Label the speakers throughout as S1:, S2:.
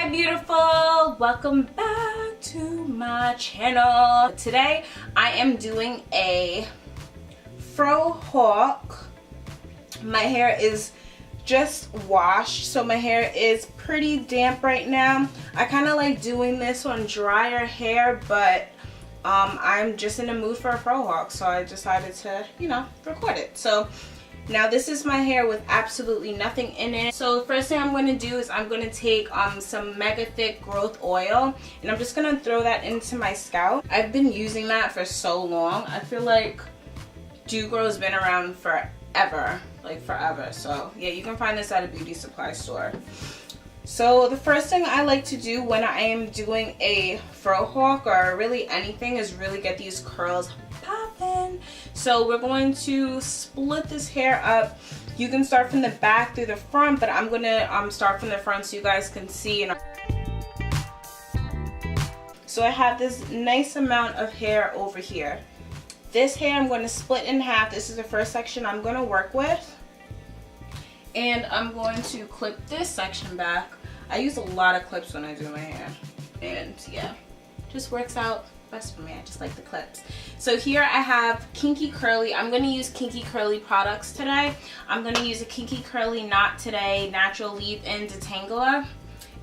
S1: Hi beautiful, welcome back to my channel. Today I am doing a Frohawk. My hair is just washed, so my hair is pretty damp right now. I kind of like doing this on drier hair, but I'm just in the mood for a Frohawk, so I decided to, record it. So now this is my hair with absolutely nothing in it. So the first thing I'm going to do is I'm going to take some mega thick growth oil, and I'm just going to throw that into my scalp. I've been using that for so long. I feel like Dew Grow has been around forever, like forever. So yeah, you can find this at a beauty supply store. So the first thing I like to do when I am doing a Frohawk or really anything is really get these curls popping. So we're going to split this hair up. You can start from the back through the front, but I'm gonna start from the front so you guys can see. So I have this nice amount of hair over here. This hair I'm going to split in half. This is the first section I'm going to work with, and I'm going to clip this section back. I use a lot of clips when I do my hair, and yeah, just works out best for me. I just like the clips. So here I have Kinky Curly. I'm going to use Kinky Curly products today. I'm going to use a Kinky Curly Knot Today Natural Leave-In Detangler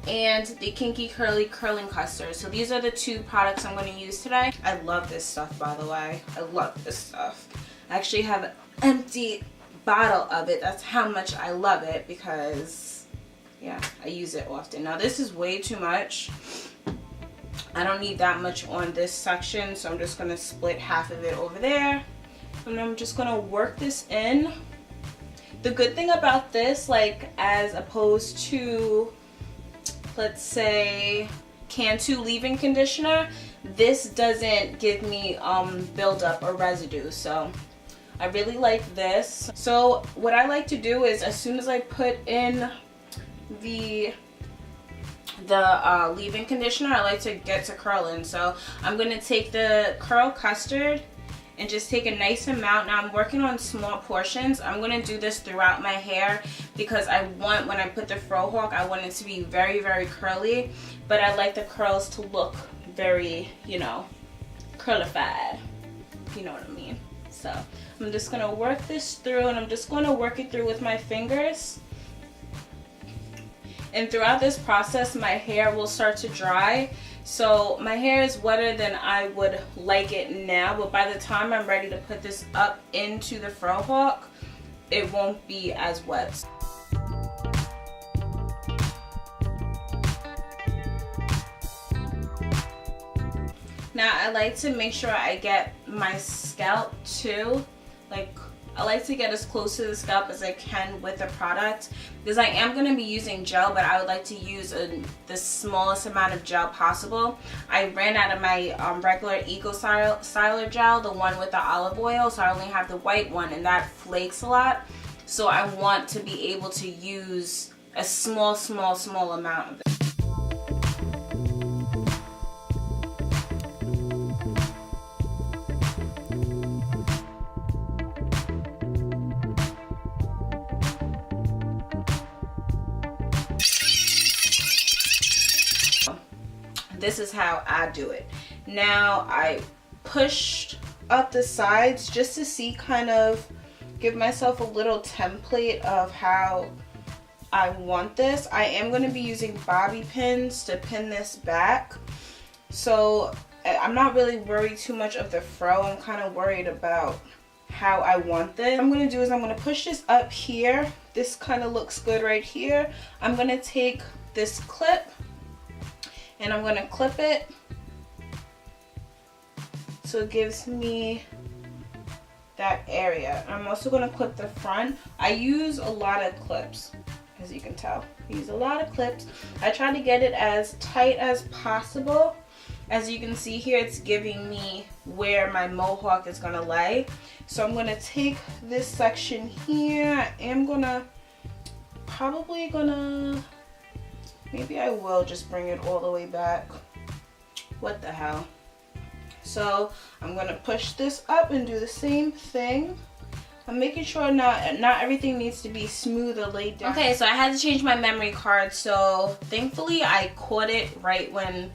S1: and the Kinky Curly Curling Custard. So these are the two products I'm going to use today. I love this stuff, by the way. I love this stuff. I actually have an empty bottle of it. That's how much I love it, because yeah, I use it often. Now this is way too much. I don't need that much on this section, so I'm just going to split half of it over there, and I'm just going to work this in. The good thing about this, like as opposed to, let's say, Cantu leave-in conditioner, this doesn't give me buildup or residue, so I really like this. So what I like to do is, as soon as I put in the leave-in conditioner, I like to get to curling. So I'm going to take the curl custard and just take a nice amount. Now I'm working on small portions. I'm going to do this throughout my hair because I want, when I put the Frohawk, I want it to be very, very curly, but I like the curls to look very, curlified, you know what I mean. So I'm just going to work this through, and I'm just going to work it through with my fingers. And throughout this process, my hair will start to dry. So my hair is wetter than I would like it now, but by the time I'm ready to put this up into the Frohawk, it won't be as wet. Now I like to make sure I get my scalp too, I like to get as close to the scalp as I can with the product, because I am going to be using gel, but I would like to use the smallest amount of gel possible. I ran out of my regular Eco Styler gel, the one with the olive oil, so I only have the white one, and that flakes a lot. So I want to be able to use a small amount of it. This is how I do it. Now I pushed up the sides just to see, kind of give myself a little template of how I want this. I am going to be using bobby pins to pin this back. So I'm not really worried too much of the fro. I'm kind of worried about how I want this. What I'm going to do is I'm going to push this up here. This kind of looks good right here. I'm going to take this clip and I'm going to clip it so it gives me that area. I'm also going to clip the front. I use a lot of clips, as you can tell. I use a lot of clips. I try to get it as tight as possible. As you can see here, it's giving me where my mohawk is going to lay. So I'm going to take this section here. I am maybe I will just bring it all the way back. What the hell? So I'm going to push this up and do the same thing. I'm making sure not everything needs to be smooth or laid down. Okay, so I had to change my memory card, so thankfully I caught it right when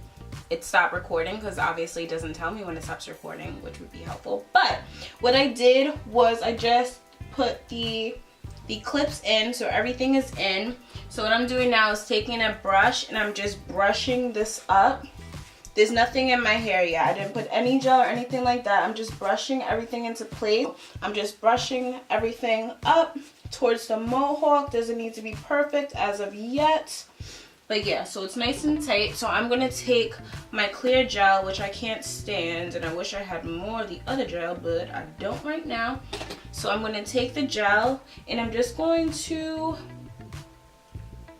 S1: it stopped recording, because obviously it doesn't tell me when it stops recording, which would be helpful. But what I did was I just put the clips in, so everything is in. So what I'm doing now is taking a brush and I'm just brushing this up. There's nothing in my hair yet. I didn't put any gel or anything like that. I'm just brushing everything into place. I'm just brushing everything up towards the mohawk. Doesn't need to be perfect as of yet. But yeah, so it's nice and tight. So I'm going to take my clear gel, which I can't stand, and I wish I had more of the other gel, but I don't right now. So I'm going to take the gel, and I'm just going to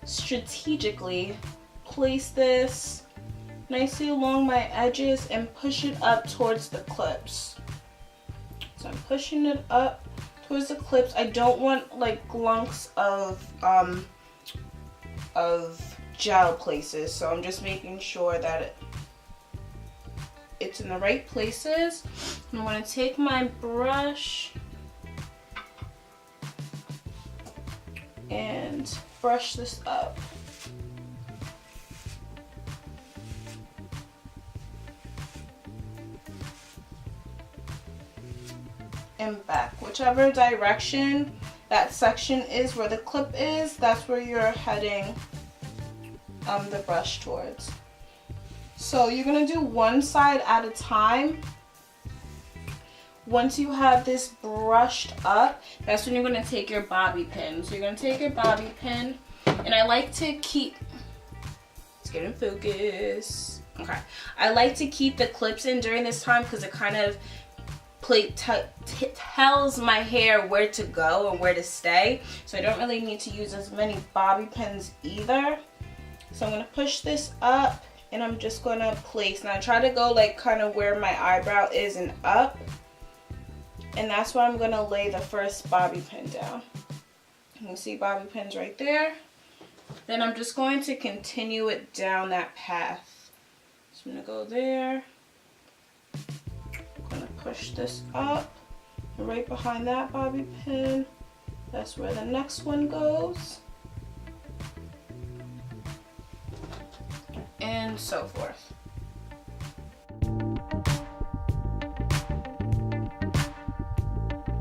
S1: strategically place this nicely along my edges and push it up towards the clips. So I'm pushing it up towards the clips. I don't want like glunks of gel places, so I'm just making sure that it's in the right places. I'm going to take my brush and brush this up. And back, whichever direction that section is where the clip is, that's where you're heading the brush towards. So you're gonna do one side at a time. Once you have this brushed up, that's when you're gonna take your bobby pin. So you're gonna take your bobby pin, and I like to keep, let's get in focus. Okay, I like to keep the clips in during this time because it kind of tells my hair where to go and where to stay. So I don't really need to use as many bobby pins either. So I'm going to push this up, and I'm just going to place. Now I try to go like kind of where my eyebrow is and up. And that's where I'm going to lay the first bobby pin down. You can see bobby pins right there. Then I'm just going to continue it down that path. So I'm going to go there. I'm going to push this up. And right behind that bobby pin, that's where the next one goes. And so forth.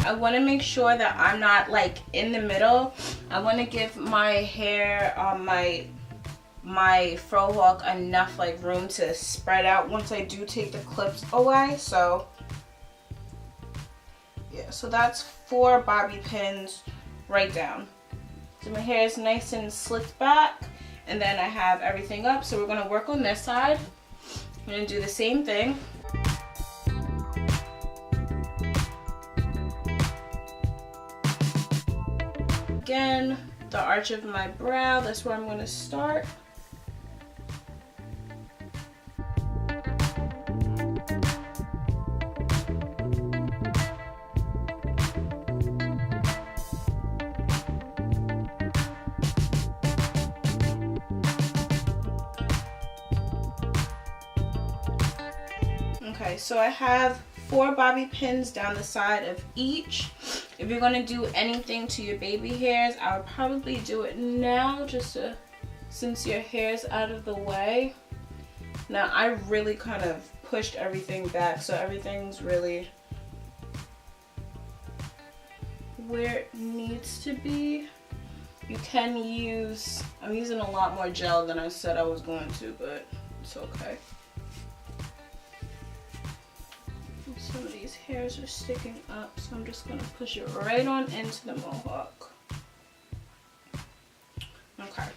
S1: I want to make sure that I'm not like in the middle. I want to give my hair my Frohawk enough like room to spread out once I do take the clips away. So yeah, so that's 4 bobby pins right down. So my hair is nice and slicked back. And then I have everything up, so we're going to work on this side. I'm going to do the same thing. Again, the arch of my brow, that's where I'm going to start. Okay, so I have 4 bobby pins down the side of each. If you're going to do anything to your baby hairs, I would probably do it now just to, since your hair's out of the way. Now I really kind of pushed everything back, so everything's really where it needs to be. You can use, I'm using a lot more gel than I said I was going to, but it's okay. Some of these hairs are sticking up, so I'm just going to push it right on into the mohawk. Okay,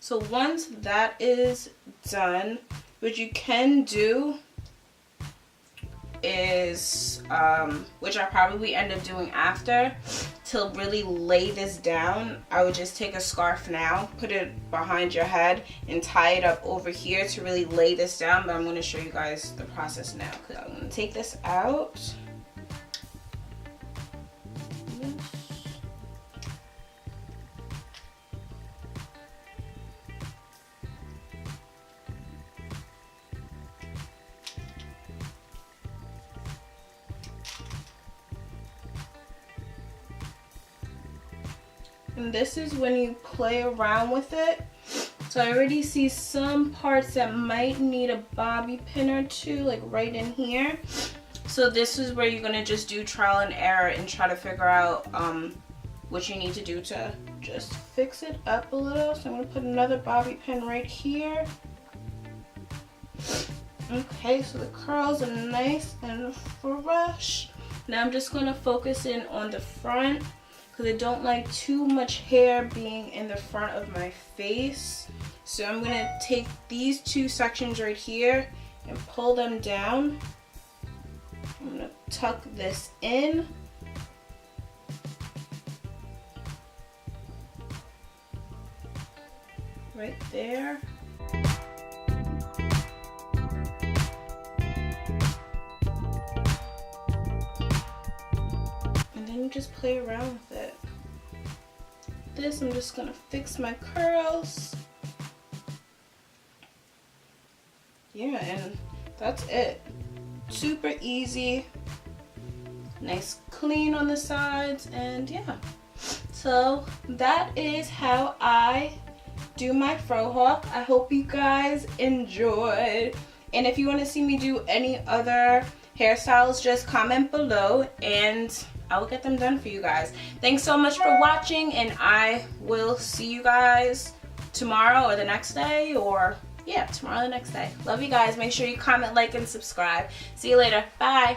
S1: so once that is done, what you can do is, which I probably end up doing after, to really lay this down, I would just take a scarf now, put it behind your head, and tie it up over here to really lay this down. But I'm going to show you guys the process now. I'm going to take this out. And this is when you play around with it. So I already see some parts that might need a bobby pin or two, like right in here. So this is where you're gonna just do trial and error and try to figure out what you need to do to just fix it up a little. So I'm gonna put another bobby pin right here. Okay, so the curls are nice and fresh. Now I'm just gonna focus in on the front because I don't like too much hair being in the front of my face. So I'm gonna take these two sections right here and pull them down. I'm gonna tuck this in. Right there. And then you just play around with it. This, I'm just gonna fix my curls. Yeah, and that's it. Super easy. Nice clean on the sides, and yeah. So that is how I do my Frohawk. I hope you guys enjoyed. And if you want to see me do any other hairstyles, just comment below and I will get them done for you guys. Thanks so much for watching, and I will see you guys tomorrow or the next day, or yeah, tomorrow or the next day. Love you guys. Make sure you comment, like, and subscribe. See you later. Bye.